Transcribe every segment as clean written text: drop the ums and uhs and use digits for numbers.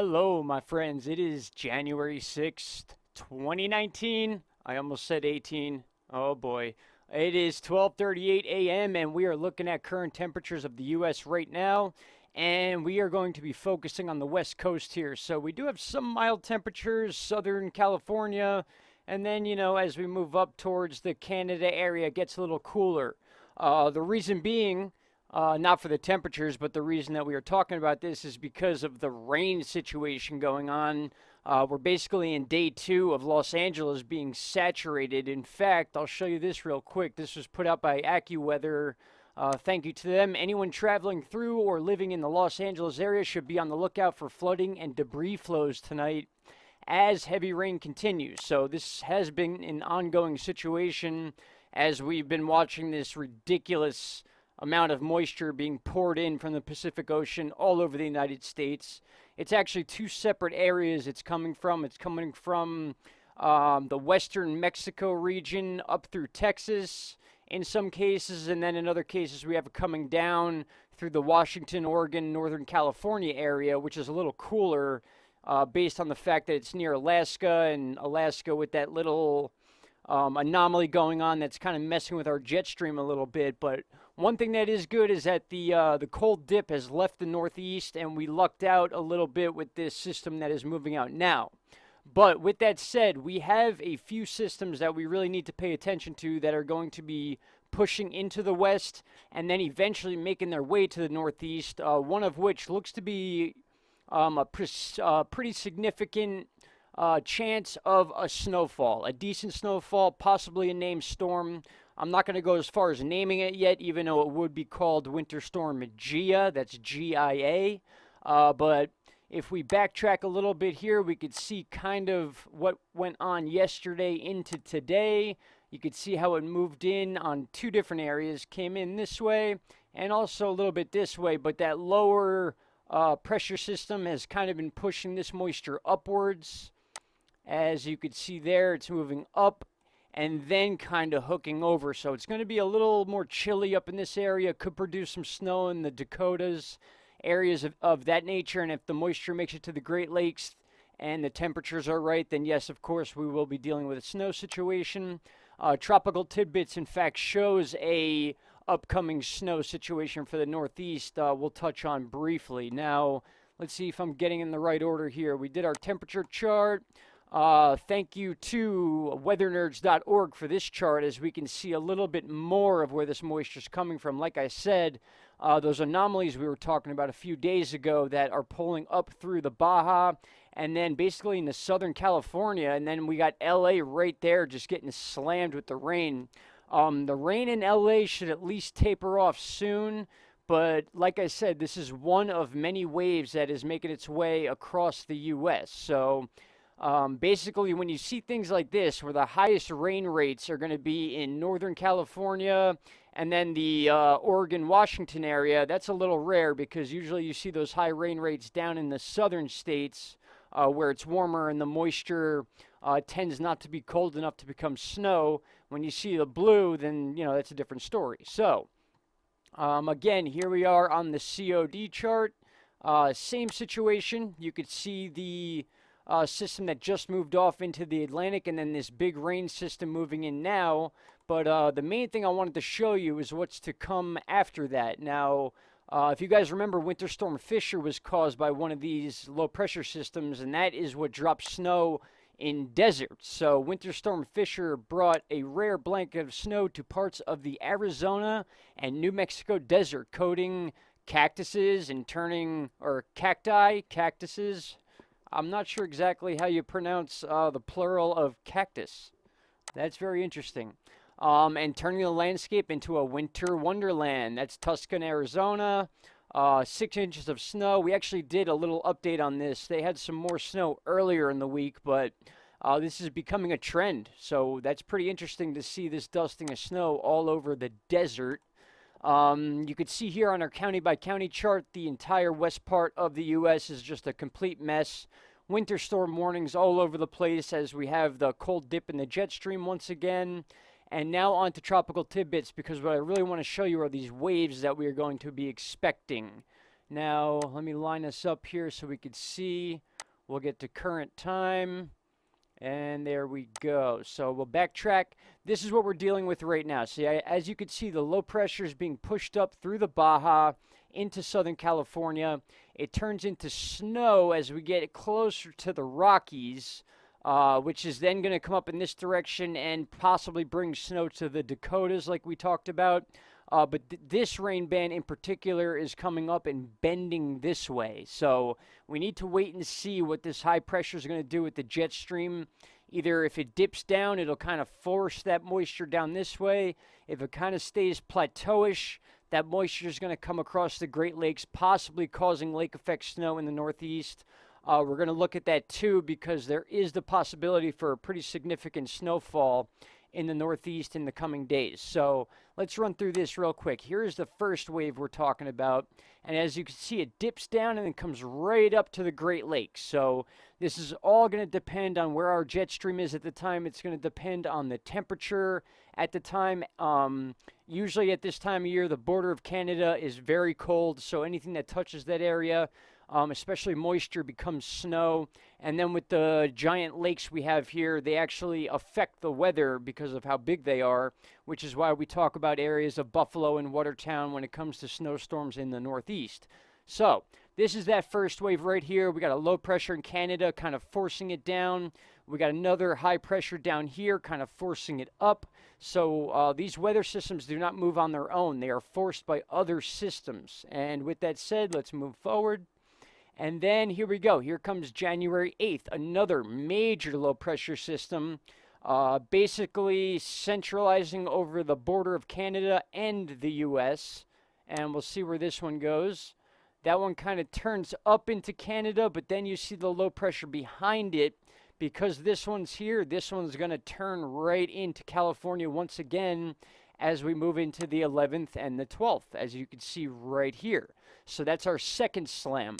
Hello, my friends. It is January 6th, 2019. I almost said 18. Oh boy. It is 12:38 a.m. and we are looking at current temperatures of the US right now, and we are going to be focusing on the West Coast here. So we do have some mild temperatures, Southern California, and then, as we move up towards the Canada area, it gets a little cooler. The reason being, not for the temperatures, but the reason that we are talking about this is because of the rain situation going on. We're basically in day 2 of Los Angeles being saturated. In fact, I'll show you this real quick. This was put out by AccuWeather. Thank you to them. Anyone traveling through or living in the Los Angeles area should be on the lookout for flooding and debris flows tonight as heavy rain continues. So this has been an ongoing situation as we've been watching this ridiculous amount of moisture being poured in from the Pacific Ocean all over the United States. It's actually 2 separate areas it's coming from. It's coming from the western Mexico region up through Texas in some cases, and then in other cases we have it coming down through the Washington, Oregon, Northern California area, which is a little cooler based on the fact that it's near Alaska, and Alaska with that little anomaly going on that's kind of messing with our jet stream a little bit. But one thing that is good is that the cold dip has left the Northeast, and we lucked out a little bit with this system that is moving out now. But with that said, we have a few systems that we really need to pay attention to that are going to be pushing into the west and then eventually making their way to the Northeast, one of which looks to be a pretty significant chance of a snowfall, a decent snowfall, possibly a named storm. I'm not going to go as far as naming it yet, even though it would be called Winter Storm Gia. That's Gia. But if we backtrack a little bit here, we could see kind of what went on yesterday into today. You could see how it moved in on 2 different areas, came in this way and also a little bit this way. But that lower pressure system has kind of been pushing this moisture upwards. As you could see there, it's moving up and then kind of hooking over. So it's going to be a little more chilly up in this area. Could produce some snow in the Dakotas, areas of that nature. And if the moisture makes it to the Great Lakes and the temperatures are right, then yes, of course, we will be dealing with a snow situation. Tropical Tidbits, in fact, shows a upcoming snow situation for the Northeast we'll touch on briefly. Now, let's see if I'm getting in the right order here. We did our temperature chart. Thank you to weathernerds.org for this chart, as we can see a little bit more of where this moisture is coming from. Like I said, those anomalies we were talking about a few days ago that are pulling up through the Baja and then basically into Southern California, and then we got LA right there just getting slammed with the rain. The rain in LA should at least taper off soon, but like I said, this is one of many waves that is making its way across the U.S. So basically, when you see things like this, where the highest rain rates are going to be in Northern California and then the Oregon, Washington area, that's a little rare because usually you see those high rain rates down in the southern states where it's warmer and the moisture tends not to be cold enough to become snow. When you see the blue, then, that's a different story. So, again, here we are on the COD chart. Same situation. You could see the system that just moved off into the Atlantic, and then this big rain system moving in now. But the main thing I wanted to show you is what's to come after that. Now, if you guys remember, Winter Storm Fisher was caused by one of these low pressure systems, and that is what dropped snow in deserts. So Winter Storm Fisher brought a rare blanket of snow to parts of the Arizona and New Mexico desert, coating cactuses and cactuses. I'm not sure exactly how you pronounce the plural of cactus. That's very interesting. And turning the landscape into a winter wonderland. That's Tucson, Arizona. 6 inches of snow. We actually did a little update on this. They had some more snow earlier in the week, but this is becoming a trend. So that's pretty interesting to see this dusting of snow all over the desert. You could see here on our county by county chart, the entire west part of the U.S. is just a complete mess. Winter storm warnings all over the place as we have the cold dip in the jet stream once again. And now on to tropical tidbits, because what I really want to show you are these waves that we are going to be expecting. Now, let me line this up here so we could see. We'll get to current time. And there we go. So we'll backtrack. This is what we're dealing with right now. See, as you can see, the low pressure is being pushed up through the Baja into Southern California. It turns into snow as we get closer to the Rockies, which is then going to come up in this direction and possibly bring snow to the Dakotas like we talked about. But this rain band in particular is coming up and bending this way. So we need to wait and see what this high pressure is going to do with the jet stream. Either if it dips down, it'll kind of force that moisture down this way. If it kind of stays plateauish, that moisture is going to come across the Great Lakes, possibly causing lake effect snow in the Northeast. We're going to look at that too because there is the possibility for a pretty significant snowfall in the Northeast in the coming days. So let's run through this real quick. Here's the first wave we're talking about. And as you can see, it dips down and then comes right up to the Great Lakes. So this is all going to depend on where our jet stream is at the time. It's going to depend on the temperature at the time. Usually at this time of year, the border of Canada is very cold. So anything that touches that area, especially moisture, becomes snow. And then with the giant lakes we have here, they actually affect the weather because of how big they are, which is why we talk about areas of Buffalo and Watertown when it comes to snowstorms in the Northeast. So this is that first wave right here. We got a low pressure in Canada kind of forcing it down. We got another high pressure down here kind of forcing it up. So these weather systems do not move on their own. They are forced by other systems. And with that said, let's move forward. And then here we go. Here comes January 8th, another major low pressure system, basically centralizing over the border of Canada and the U.S. And we'll see where this one goes. That one kind of turns up into Canada, but then you see the low pressure behind it. Because this one's here, this one's going to turn right into California once again as we move into the 11th and the 12th, as you can see right here. So that's our second slam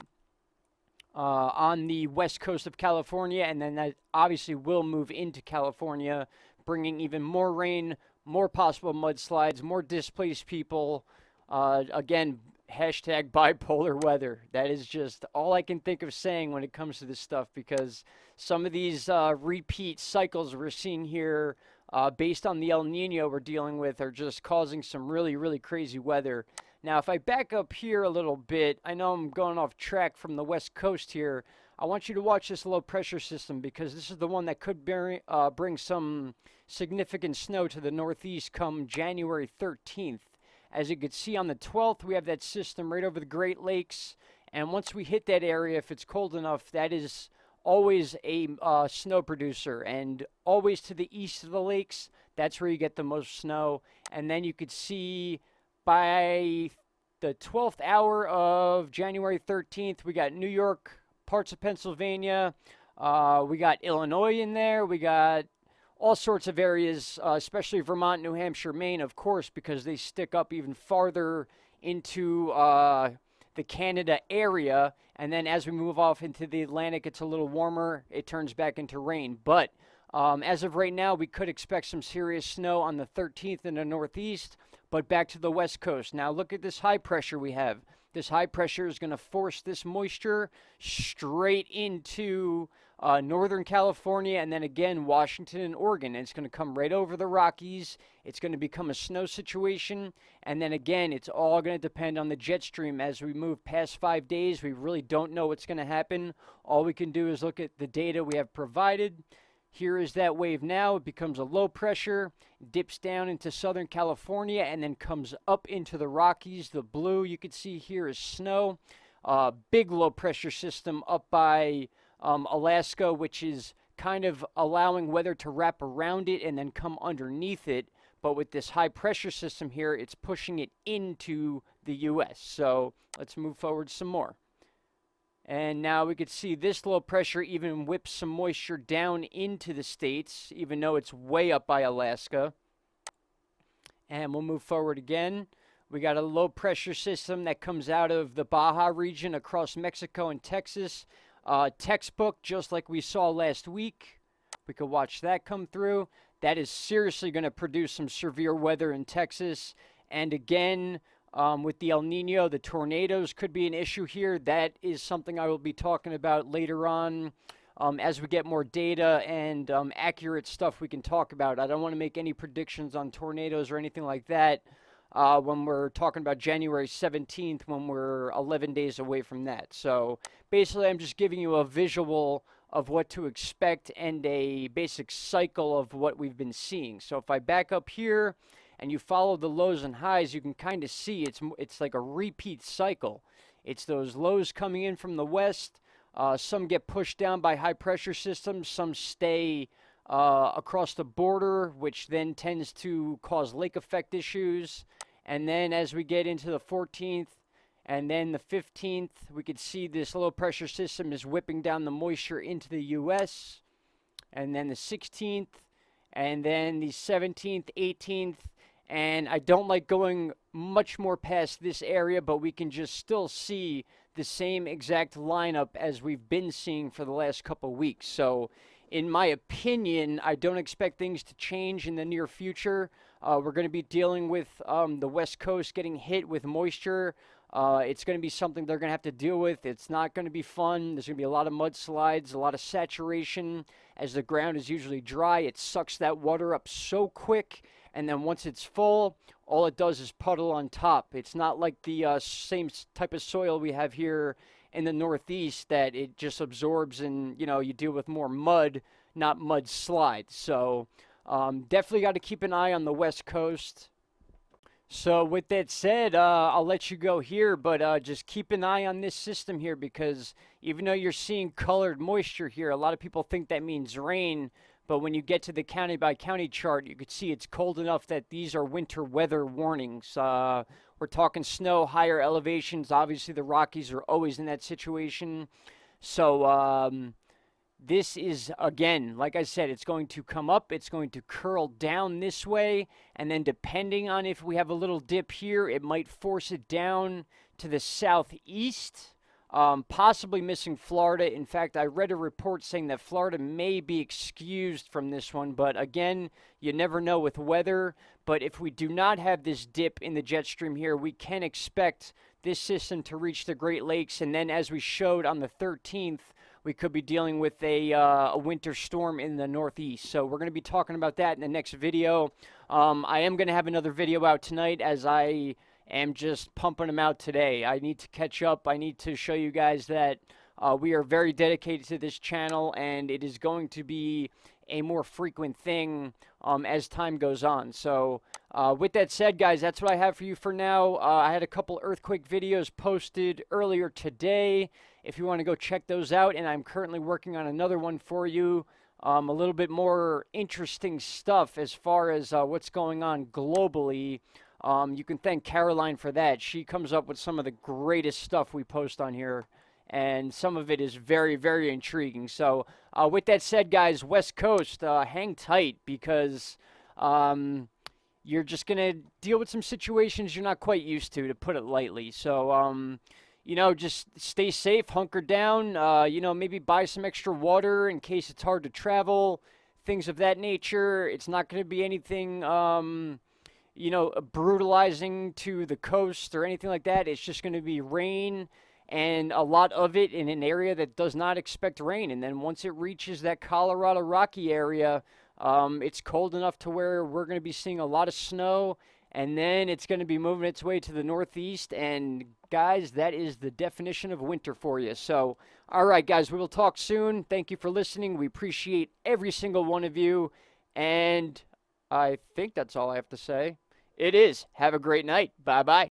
on the west coast of California, and then that obviously will move into California, bringing even more rain, more possible mudslides, more displaced people. Again, hashtag bipolar weather. That is just all I can think of saying when it comes to this stuff, because some of these repeat cycles we're seeing here based on the El Nino we're dealing with are just causing some really, really crazy weather. Now, if I back up here a little bit, I know I'm going off track from the west coast here. I want you to watch this low pressure system because this is the one that could bring some significant snow to the Northeast come January 13th. As you can see on the 12th, we have that system right over the Great Lakes. And once we hit that area, if it's cold enough, that is always a snow producer. And always to the east of the lakes, that's where you get the most snow. And then you could see by the 12th hour of January 13th, we got New York, parts of Pennsylvania. We got Illinois in there. We got all sorts of areas, especially Vermont, New Hampshire, Maine, of course, because they stick up even farther into the Canada area. And then as we move off into the Atlantic, it's a little warmer. It turns back into rain. But as of right now, we could expect some serious snow on the 13th in the Northeast. But back to the West Coast. Now look at this high pressure we have. This high pressure is going to force this moisture straight into Northern California and then again Washington and Oregon. And it's going to come right over the Rockies. It's going to become a snow situation. And then again, it's all going to depend on the jet stream as we move past 5 days. We really don't know what's going to happen. All we can do is look at the data we have provided. Here is that wave now. It becomes a low pressure, dips down into Southern California, and then comes up into the Rockies. The blue you can see here is snow. Big low pressure system up by Alaska, which is kind of allowing weather to wrap around it and then come underneath it. But with this high pressure system here, it's pushing it into the U.S. So let's move forward some more. And now we could see this low pressure even whips some moisture down into the states, even though it's way up by Alaska. And we'll move forward again. We got a low pressure system that comes out of the Baja region across Mexico and Texas. Textbook, just like we saw last week. We could watch that come through. That is seriously going to produce some severe weather in Texas. And again, With the El Nino, the tornadoes could be an issue here. That is something I will be talking about later on. As we get more data and accurate stuff we can talk about. I don't want to make any predictions on tornadoes or anything like that when we're talking about January 17th, when we're 11 days away from that. So basically, I'm just giving you a visual of what to expect and a basic cycle of what we've been seeing. So if I back up here and you follow the lows and highs, you can kind of see it's like a repeat cycle. It's those lows coming in from the west. Some get pushed down by high pressure systems. Some stay across the border, which then tends to cause lake effect issues. And then as we get into the 14th and then the 15th, we could see this low pressure system is whipping down the moisture into the U.S. And then the 16th, and then the 17th, 18th. And I don't like going much more past this area, but we can just still see the same exact lineup as we've been seeing for the last couple weeks. So in my opinion, I don't expect things to change in the near future. We're going to be dealing with the West Coast getting hit with moisture. It's going to be something they're going to have to deal with. It's not going to be fun. There's going to be a lot of mudslides, a lot of saturation. As the ground is usually dry, it sucks that water up so quick. And then once it's full, all it does is puddle on top. It's not like the same type of soil we have here in the Northeast that it just absorbs and, you deal with more mud, not mudslide. So definitely got to keep an eye on the West Coast. So with that said, I'll let you go here, but just keep an eye on this system here because even though you're seeing colored moisture here, a lot of people think that means rain. But when you get to the county by county chart, you could see it's cold enough that these are winter weather warnings. We're talking snow, higher elevations. Obviously, the Rockies are always in that situation. So this is, again, like I said, it's going to come up. It's going to curl down this way. And then depending on if we have a little dip here, it might force it down to the southeast. Possibly missing Florida. In fact, I read a report saying that Florida may be excused from this one, but again, you never know with weather. But if we do not have this dip in the jet stream here, we can expect this system to reach the Great Lakes, and then as we showed on the 13th, we could be dealing with a winter storm in the Northeast. So we're going to be talking about that in the next video. I am going to have another video out tonight as I am just pumping them out today. I need to catch up. I need to show you guys that we are very dedicated to this channel, and it is going to be a more frequent thing as time goes on. So with that said, guys, that's what I have for you for now. I had a couple earthquake videos posted earlier today if you want to go check those out, and I'm currently working on another one for you. A little bit more interesting stuff as far as what's going on globally. You can thank Caroline for that. She comes up with some of the greatest stuff we post on here, and some of it is very, very intriguing. So with that said, guys, West Coast, hang tight because you're just going to deal with some situations you're not quite used to put it lightly. So, just stay safe, hunker down, maybe buy some extra water in case it's hard to travel, things of that nature. It's not going to be anything brutalizing to the coast or anything like that. It's just going to be rain and a lot of it in an area that does not expect rain. And then once it reaches that Colorado Rocky area, it's cold enough to where we're going to be seeing a lot of snow, and then it's going to be moving its way to the Northeast. And guys, that is the definition of winter for you. So, all right, guys, we will talk soon. Thank you for listening. We appreciate every single one of you. And I think that's all I have to say. It is. Have a great night. Bye-bye.